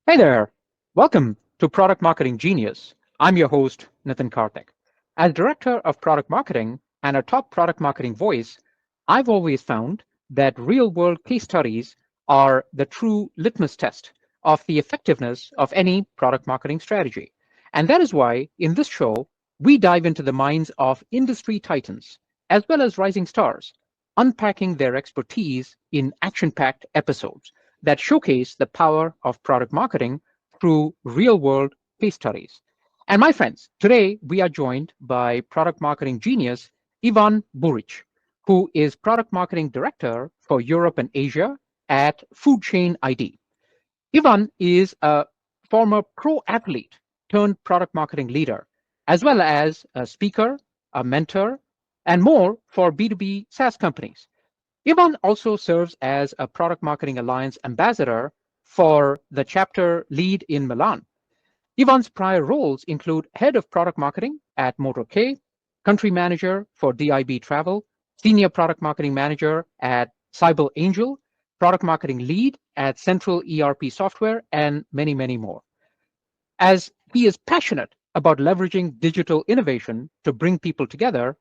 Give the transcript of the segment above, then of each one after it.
Hey there. Welcome to Product Marketing Genius. I'm your host, Nitin Karthik. As Director of Product Marketing and a top product marketing voice, I've always found that real world case studies are the true litmus test of the effectiveness of any product marketing strategy. And that is why in this show, we dive into the minds of industry titans as well as rising stars, unpacking their expertise in action packed episodes that showcase the power of product marketing through real world case studies. And my friends, today we are joined by product marketing genius Ivan Buric, who is product marketing director for Europe and Asia at Food Chain ID. Ivan is a former pro athlete turned product marketing leader, as well as a speaker, a mentor, and more for B2B SaaS companies. Ivan also serves as a Product Marketing Alliance ambassador for the chapter lead in Milan. Ivan's prior roles include head of product marketing at Motor K, country manager for DIB Travel, senior product marketing manager at Cybele Angel, product marketing lead at Central ERP Software, and many, many more. As he is passionate about leveraging digital innovation to bring people together,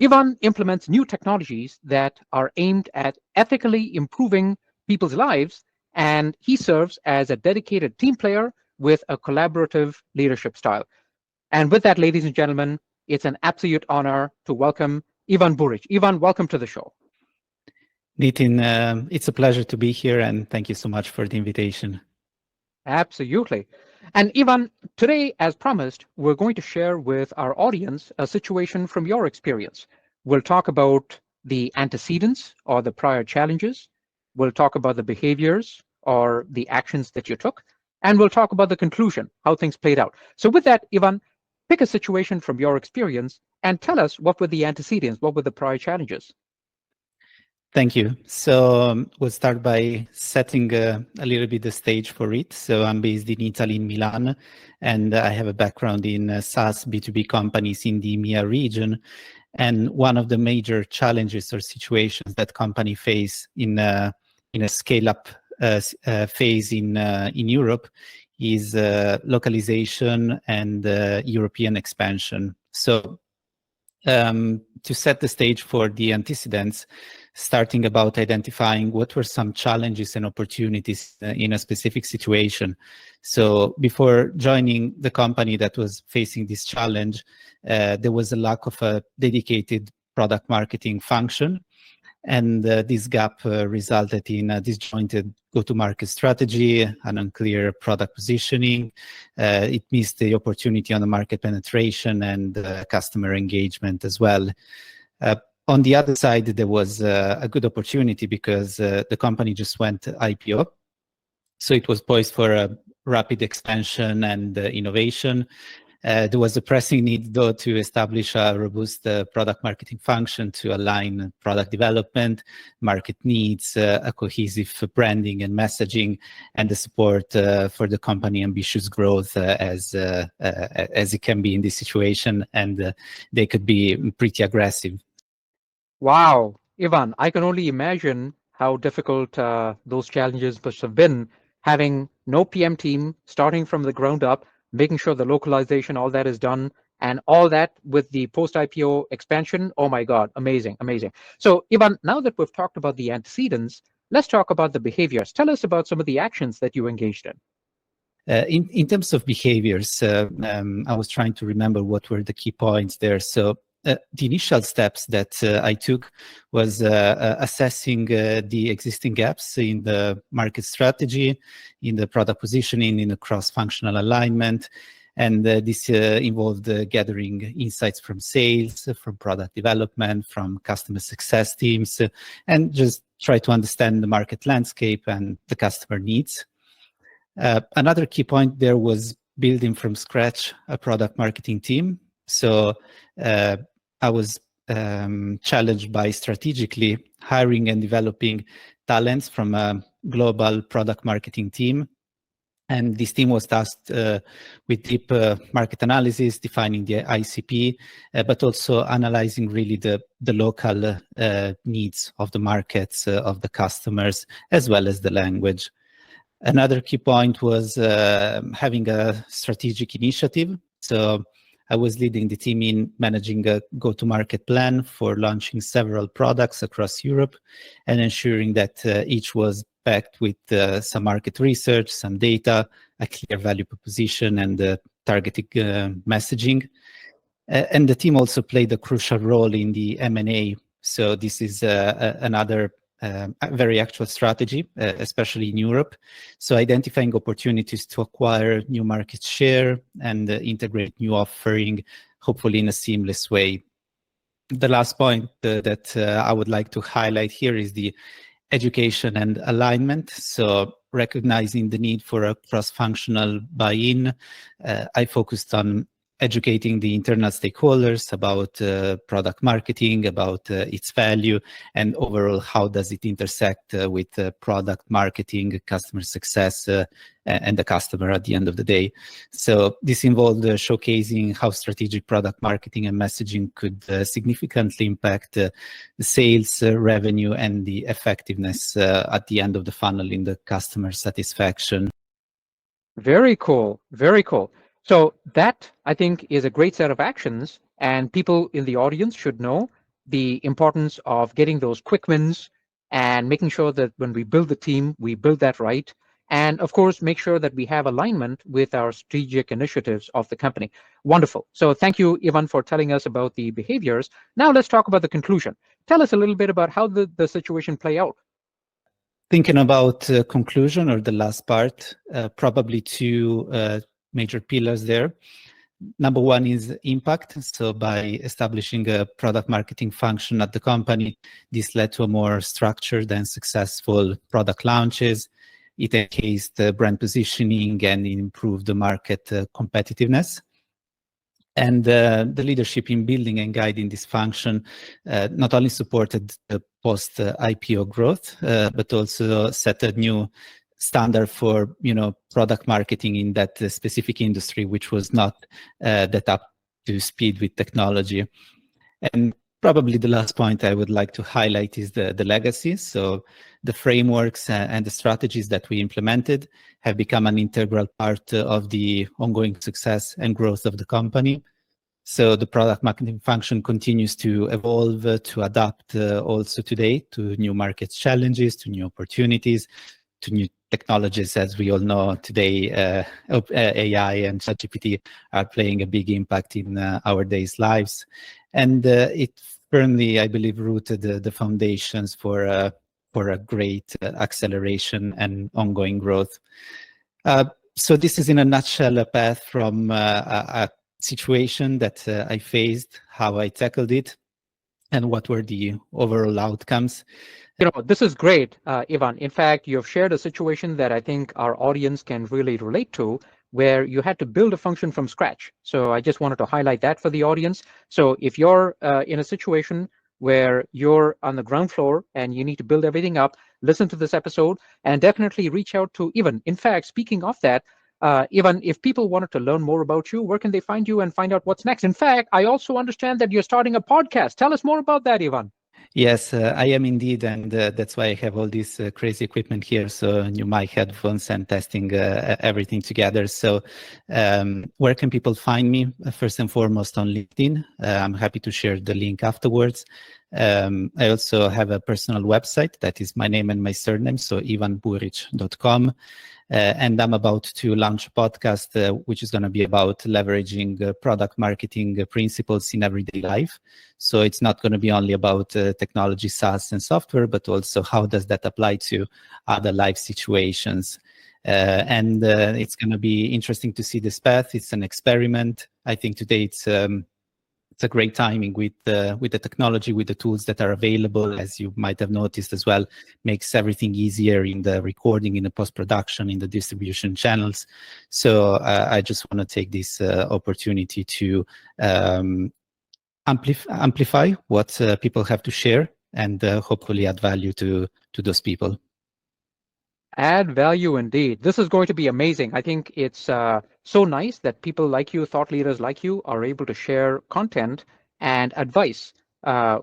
Ivan implements new technologies that are aimed at ethically improving people's lives, and he serves as a dedicated team player with a collaborative leadership style. And with that, ladies and gentlemen, it's an absolute honor to welcome Ivan Buric. Ivan, welcome to the show. Nitin, it's a pleasure to be here, and thank you so much for the invitation. Absolutely. And Ivan, today, as promised, we're going to share with our audience a situation from your experience. We'll talk about the antecedents or the prior challenges. We'll talk about the behaviors or the actions that you took. And we'll talk about the conclusion, how things played out. So with that, Ivan, pick a situation from your experience and tell us what were the antecedents, what were the prior challenges? Thank you. So we'll start by setting a little bit the stage for it. So I'm based in Italy, in Milan, and I have a background in SaaS B2B companies in the EMEA region. And one of the major challenges or situations that company face in a scale-up phase in Europe is localization and European expansion. So to set the stage for the antecedents, starting about identifying what were some challenges and opportunities in a specific situation. So before joining the company that was facing this challenge, there was a lack of a dedicated product marketing function. And this gap resulted in a disjointed go-to-market strategy, an unclear product positioning. It missed the opportunity on the market penetration and customer engagement as well. On the other side, there was a good opportunity because the company just went IPO. So it was poised for a rapid expansion and innovation. There was a pressing need, though, to establish a robust product marketing function to align product development, market needs, a cohesive branding and messaging, and the support for the company ambitious growth as it can be in this situation, and they could be pretty aggressive. Wow, Ivan, I can only imagine how difficult those challenges must have been, having no PM team, starting from the ground up, making sure the localization, all that is done, and all that with the post-IPO expansion. Oh my God, amazing, amazing. So Ivan, now that we've talked about the antecedents, let's talk about the behaviors. Tell us about some of the actions that you engaged in. In terms of behaviors, I was trying to remember what were the key points there. So the initial steps that I took was assessing the existing gaps in the market strategy, in the product positioning, in the cross-functional alignment. And this involved gathering insights from sales, from product development, from customer success teams, and just try to understand the market landscape and the customer needs. Another key point there was building from scratch a product marketing team. So I was challenged by strategically hiring and developing talents from a global product marketing team. And this team was tasked with deep market analysis, defining the ICP, but also analyzing really the local needs of the markets, of the customers, as well as the language. Another key point was having a strategic initiative. So I was leading the team in managing a go-to-market plan for launching several products across Europe and ensuring that each was backed with some market research, some data, a clear value proposition, and targeted messaging. And the team also played a crucial role in the M&A. So this is another a very actual strategy, especially in Europe. So identifying opportunities to acquire new market share and integrate new offering, hopefully in a seamless way. The last point that I would like to highlight here is the education and alignment. So recognizing the need for a cross-functional buy-in, I focused on educating the internal stakeholders about product marketing, about its value, and overall how does it intersect with product marketing, customer success, and the customer at the end of the day. So this involved showcasing how strategic product marketing and messaging could significantly impact the sales, revenue, and the effectiveness at the end of the funnel in the customer satisfaction. Very cool. Very cool. So that I think is a great set of actions, and people in the audience should know the importance of getting those quick wins and making sure that when we build the team, we build that right. And of course, make sure that we have alignment with our strategic initiatives of the company. Wonderful. So thank you, Ivan, for telling us about the behaviors. Now let's talk about the conclusion. Tell us a little bit about how the situation play out. Thinking about conclusion or the last part, probably two major pillars there. Number one is impact. So by establishing a product marketing function at the company, this led to a more structured and successful product launches. It enhanced the brand positioning and improved the market competitiveness. And the leadership in building and guiding this function not only supported the post-IPO growth, but also set a new standard for product marketing in that specific industry, which was not that up to speed with technology. And probably the last point I would like to highlight is the legacy. So the frameworks and the strategies that we implemented have become an integral part of the ongoing success and growth of the company. So the product marketing function continues to evolve, to adapt also today to new market challenges, to new opportunities, to new technologies. As we all know today, AI and ChatGPT are playing a big impact in our days' lives. And it firmly, I believe, rooted the foundations for a great acceleration and ongoing growth. So this is in a nutshell a path from a situation that I faced, how I tackled it, and what were the overall outcomes. This is great, Ivan. In fact, you've shared a situation that I think our audience can really relate to, where you had to build a function from scratch. So I just wanted to highlight that for the audience. So if you're in a situation where you're on the ground floor and you need to build everything up, listen to this episode and definitely reach out to Ivan. In fact, speaking of that, Ivan, if people wanted to learn more about you, where can they find you and find out what's next? In fact, I also understand that you're starting a podcast. Tell us more about that, Ivan. Yes, I am indeed, and that's why I have all this crazy equipment here. So new mic, headphones, and testing everything together. So where can people find me? First and foremost on LinkedIn. I'm happy to share the link afterwards. I also have a personal website that is my name and my surname, so ivanburic.com. And I'm about to launch a podcast, which is going to be about leveraging product marketing principles in everyday life. So it's not going to be only about technology, SaaS, and software, but also how does that apply to other life situations. And it's going to be interesting to see this path. It's an experiment. I think today it's a great timing with the technology, with the tools that are available, as you might have noticed as well, makes everything easier in the recording, in the post-production, in the distribution channels. So I just want to take this opportunity to amplify what people have to share and hopefully add value to those people. Add value indeed. This is going to be amazing. I think it's so nice that people like you, thought leaders like you, are able to share content and advice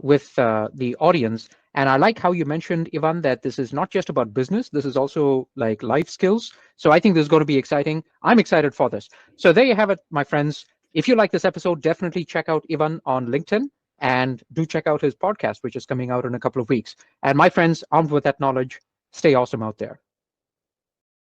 with the audience. And I like how you mentioned, Ivan, that this is not just about business. This is also like life skills. So I think this is going to be exciting. I'm excited for this. So there you have it, my friends. If you like this episode, definitely check out Ivan on LinkedIn and do check out his podcast, which is coming out in a couple of weeks. And my friends, armed with that knowledge, stay awesome out there.